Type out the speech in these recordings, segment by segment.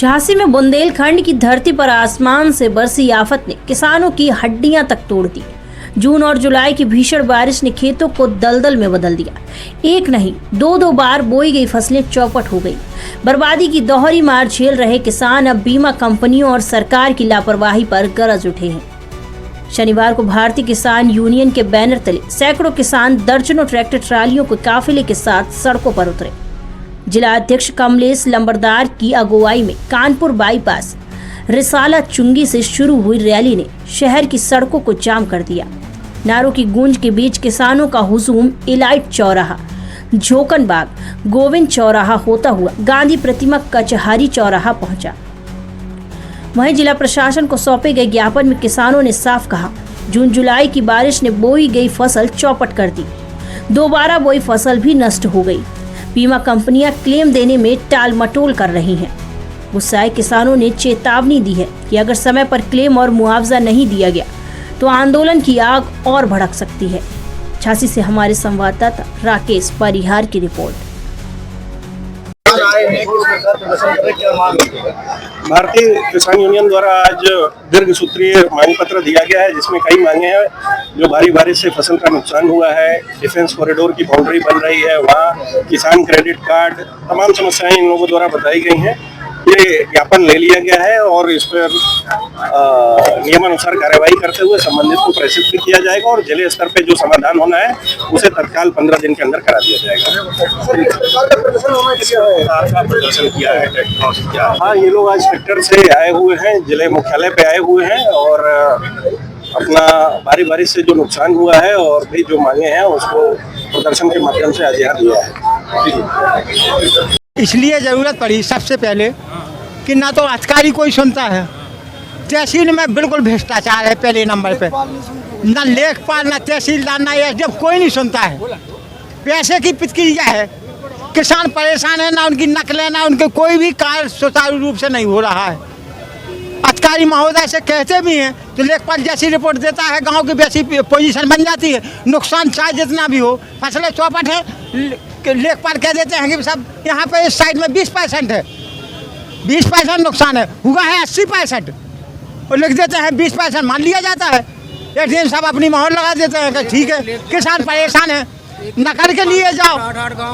झांसी में बुंदेलखंड की धरती पर आसमान से बरसी आफत ने किसानों की हड्डियां तक तोड़ दी। जून और जुलाई की भीषण बारिश ने खेतों को दलदल में बदल दिया। एक नहीं दो बार बोई गई फसलें चौपट हो गई। बर्बादी की दोहरी मार झेल रहे किसान अब बीमा कंपनियों और सरकार की लापरवाही पर गरज उठे हैं। शनिवार को भारतीय किसान यूनियन के बैनर तले सैकड़ों किसान दर्जनों ट्रैक्टर ट्रालियों के काफिले के साथ सड़कों पर उतरे। जिला अध्यक्ष कमलेश लंबरदार की अगुवाई में कानपुर बाईपास रिसाला चुंगी से शुरू हुई रैली ने शहर की सड़कों को जाम कर दिया। नारों की गूंज के बीच किसानों का हुजूम इलाइट चौराहा, झोकनबाग, गोविंद चौराहा होता हुआ गांधी प्रतिमा कचहरी चौराहा पहुंचा। वहीं जिला प्रशासन को सौंपे गए ज्ञापन में किसानों ने साफ कहा, जून जुलाई की बारिश ने बोई गई फसल चौपट कर दी। दोबारा बोई फसल भी नष्ट हो गई। बीमा कंपनियां क्लेम देने में टाल मटोल कर रही हैं। गुस्साए किसानों ने चेतावनी दी है कि अगर समय पर क्लेम और मुआवजा नहीं दिया गया तो आंदोलन की आग और भड़क सकती है। झांसी से हमारे संवाददाता राकेश परिहार की रिपोर्ट। भारतीय किसान यूनियन द्वारा आज दीर्घ सूत्रीय मांग पत्र दिया गया है, जिसमें कई मांगे हैं। जो भारी बारिश से फसल का नुकसान हुआ है, डिफेंस कॉरिडोर की बाउंड्री बन रही है, वहाँ किसान क्रेडिट कार्ड, तमाम समस्याएं इन लोगों द्वारा बताई गई हैं। ये ज्ञापन ले लिया गया है और इस पर नियमानुसार कार्यवाही करते हुए संबंधित को प्रेषित भी किया जाएगा और जिले स्तर पे जो समाधान होना है उसे तत्काल 15 दिन के अंदर करा दिया जाएगा। प्रदर्शन किया है। हाँ, ये लोग आज ट्रैक्टर से आए हुए हैं, जिले मुख्यालय पे आए हुए हैं और अपना भारी बारिश से जो नुकसान हुआ है और भी जो मांगे हैं उसको प्रदर्शन के माध्यम से आज़ाद दिया है। इसलिए ज़रूरत पड़ी सबसे पहले कि ना तो अधिकारी कोई सुनता है, तहसील में बिल्कुल भ्रष्टाचार है पहले नंबर पे, ना लेखपाल, ना तहसीलदार, ना एसडीएम, कोई नहीं सुनता है। पैसे की प्रक्रिया है, किसान परेशान है, ना उनकी नकलें, ना उनके कोई भी कार्य सुचारू रूप से नहीं हो रहा है। अधिकारी महोदय से कहते भी हैं तो लेखपाल जैसी रिपोर्ट देता है, गांव की वैसी पोजीशन बन जाती है। नुकसान चाहे जितना भी हो, फसलें चौपट है, लेखपाल कह देते हैं कि सब यहाँ पे इस साइड में 20% है, 20% नुकसान है, हुआ है 80%, और लिख देते हैं 20% मान लिया जाता है। एक दिन सब अपनी मोहर लगा देते हैं कि ठीक है, किसान परेशान है, नकल के लिए जाओ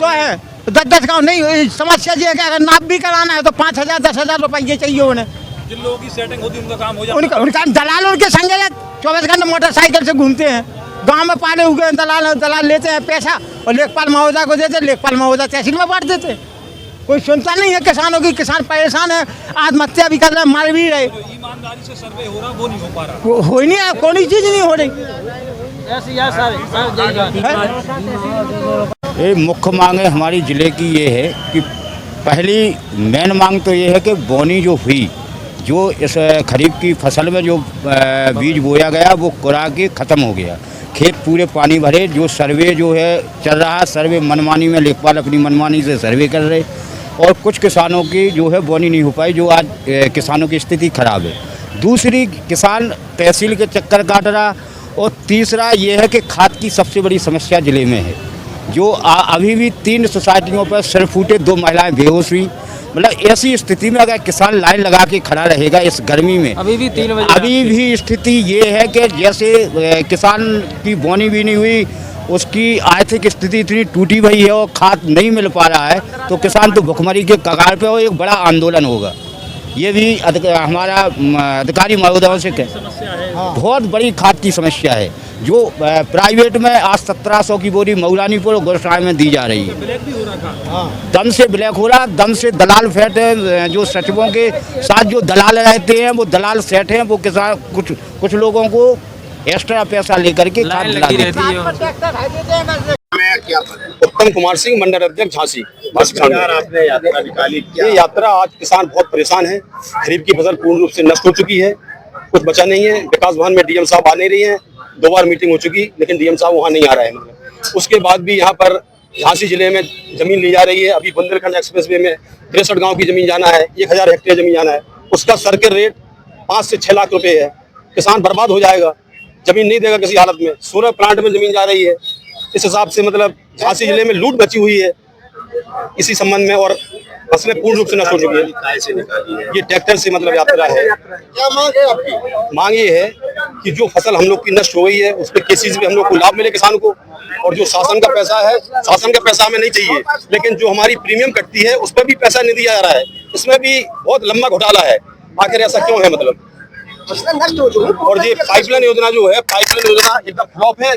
तो है 10-10 गाँव नहीं। समस्या ये है कि अगर नाप भी कराना है तो 5,000-10,000 रुपये चाहिए उन्हें। जिन लोगों की सेटिंग होती है उनका काम हो जाता है। उनका दलाल उनके संग 24 घंटे मोटरसाइकिल से घूमते हैं, गांव में पाले हुए दलाल लेते हैं पैसा और लेखपाल महोदय को देते, लेखपाल महोदय तहसील में बांट देते। कोई सुनता नहीं है किसानों की। किसान परेशान है, आत्महत्या भी कर रहे हैं, मर भी रहे। ईमानदारी से सर्वे हो रहा, वो नहीं हो पा रहा, हो ही नहीं है, कोई चीज़ नहीं हो रही। ये मुख्य मांग हमारी ज़िले की ये है कि पहली मेन मांग तो ये है कि बोनी जो हुई, जो इस खरीफ की फसल में जो बीज बोया गया वो कुरा के ख़त्म हो गया, खेत पूरे पानी भरे। जो सर्वे जो है चल रहा, सर्वे मनमानी में लेखपाल अपनी मनमानी से सर्वे कर रहे और कुछ किसानों की जो है बोनी नहीं हो पाई, जो आज किसानों की स्थिति खराब है। दूसरी, किसान तहसील के चक्कर काट रहा, और तीसरा ये है कि खाद की सबसे बड़ी समस्या ज़िले में है। जो अभी भी 3 सोसाइटियों पर सिर फूटे 2 महिलाएं बेहोश हुई। मतलब ऐसी स्थिति में अगर किसान लाइन लगा के खड़ा रहेगा इस गर्मी में, अभी भी स्थिति ये है कि जैसे किसान की बोनी भी नहीं हुई, उसकी आर्थिक स्थिति इतनी टूटी हुई है और खाद नहीं मिल पा रहा है, तो किसान तो भुखमरी के कगार पे और एक बड़ा आंदोलन होगा। ये भी हमारा अधिकारी महोदयों से बहुत बड़ी खाद की समस्या है, जो प्राइवेट में आज 1700 की बोरी मौलानीपुर और गोरसाई में दी जा रही है। दम से ब्लैक हो रहा, दम से दलाल सेठ है, जो सचिवों के साथ जो दलाल रहते हैं वो दलाल सेठ हैं, वो किसान कुछ लोगों को एक्स्ट्रा पैसा लेकर के खाद दिला देते हैं। उत्तम कुमार सिंह, मंडल अध्यक्ष झांसी। आपने यात्रा निकाली, ये यात्रा आज किसान बहुत परेशान है। खरीफ की फसल पूर्ण रूप से नष्ट हो चुकी है, कुछ बचा नहीं है। विकास भवन में डीएम साहब आ नहीं रही हैं, 2 बार मीटिंग हो चुकी, लेकिन डीएम साहब वहाँ नहीं आ रहे हैं। उसके बाद भी यहाँ पर झांसी जिले में जमीन ली जा रही है। अभी बुंदेलखंड एक्सप्रेसवे में 63 गाँव की जमीन जाना है, 1000 हेक्टेयर जमीन जाना है। उसका सर्किल रेट 5 से 6 लाख रुपए है। किसान बर्बाद हो जाएगा, जमीन नहीं देगा किसी हालत में। 16 प्लांट में जमीन जा रही है। इस हिसाब से मतलब झांसी जिले में लूट मची हुई है इसी संबंध में। और फसलें पूर्ण रूप से नष्ट हो चुकी है। ये ट्रैक्टर से मतलब यात्रा है। क्या मांग है आपकी? मांग ये है कि जो फसल हम लोग की नष्ट हो गई है उस पर किसी चीज में हम लोग को लाभ मिले किसान को, और जो शासन का पैसा है, शासन का पैसा हमें नहीं चाहिए, लेकिन जो हमारी प्रीमियम कटती है उस पर भी पैसा नहीं दिया जा रहा है। इसमें भी बहुत लंबा घोटाला है। आखिर ऐसा क्यों है मतलब? फसलें नष्ट हो चुकी हैं। और ये पाइपलाइन योजना जो है, पाइपलाइन योजना एकदम फ्लॉप है।